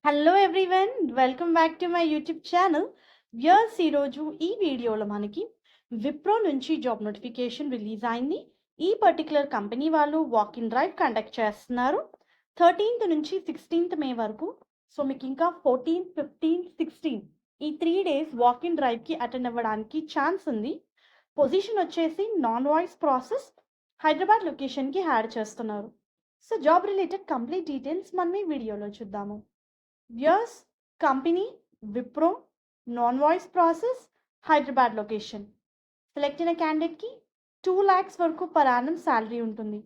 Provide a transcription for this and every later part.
Hello everyone, welcome back to my YouTube channel. Viewers, ఈరోజు ఈ వీడియోలో మనకి విప్రో నుంచి జాబ్ నోటిఫికేషన్ రిలీజ్ అయింది. ఈ పర్టికులర్ కంపెనీ వాళ్ళు వాక్ ఇన్ డ్రైవ్ కండక్ట్ చేస్తున్నారు 13th నుంచి 16th మే వరకు. సో మీకు ఇంకా 14, 15, 16 ఈ 3 days వాక్ ఇన్ డ్రైవ్కి అటెండ్ అవ్వడానికి ఛాన్స్ ఉంది. పొజిషన్ వచ్చేసి నాన్ వాయిస్ ప్రాసెస్, హైదరాబాద్ లొకేషన్కి హ్యాడ్ చేస్తున్నారు. So job related complete details మనం ఈ వీడియోలో చూద్దాము. Viewers, company Wipro, non voice process, Hyderabad location. Select అయిన క్యాండిడేట్కి 2 lakhs వరకు పర్ యానం శాలరీ ఉంటుంది.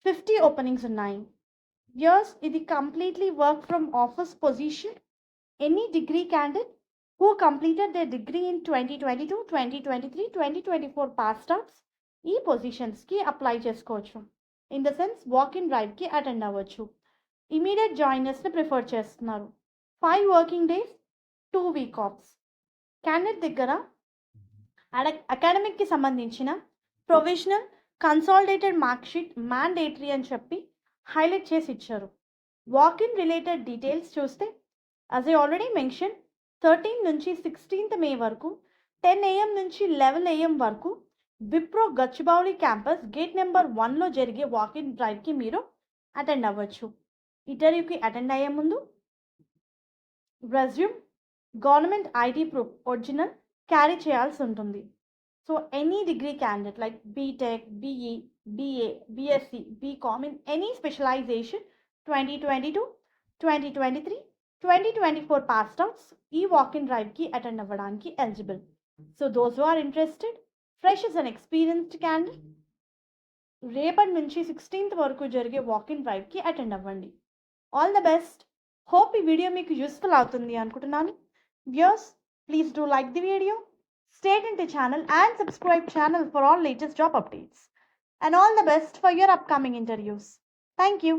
50 ఓపెనింగ్స్ ఉన్నాయి. వ్యూయర్స్, ఇది completely work from office position. Any degree candidate who completed they degree in 2022, 2023, 2024 passed outs ఈ పొజిషన్స్కి అప్లై చేసుకోవచ్చు. In the sense walk in డ్రైవ్కి attend అవ్వచ్చు. ఇమీడియట్ జాయినర్స్ని ప్రిఫర్ చేస్తున్నారు. 5 working days, 2 week offs. Candidate దగ్గర అకాడమిక్కి సంబంధించిన ప్రొవిజనల్ కన్సాలిడేటెడ్ మార్క్షీట్ మ్యాండేటరీ అని చెప్పి హైలైట్ చేసి ఇచ్చారు. వాక్ ఇన్ రిలేటెడ్ డీటెయిల్స్ చూస్తే, యాజ్ ఐ ఆల్రెడీ మెన్షన్, 13 నుంచి 16th మే వరకు 10 AM నుంచి 11 AM వరకు Wipro Gachibowli campus gate number 1లో జరిగే వాక్ ఇన్ డ్రైవ్కి మీరు అటెండ్ అవ్వచ్చు. ఇంటర్వ్యూకి అటెండ్ అయ్యే ముందు resume, government ID proof original carry చేయాల్సి ఉంటుంది. So any degree candidate like BTech, BE, BA, BSc, BCom in any specialization 2022, 2023, 2024 passed outs ఈ వాక్ ఇన్ డ్రైవ్కి అటెండ్ అవ్వడానికి eligible. So those who are interested, freshers and experienced candidate, రేపటి నుంచి 16th వరకు జరిగే walk in డ్రైవ్కి attend అవ్వండి. All the best. Hope ఈ వీడియో మీకు యూస్ఫుల్ అవుతుంది అనుకుంటున్నాను. Viewers, please do like the video, stay in to channel and subscribe channel for all latest job updates. And all the best for your upcoming interviews. Thank you.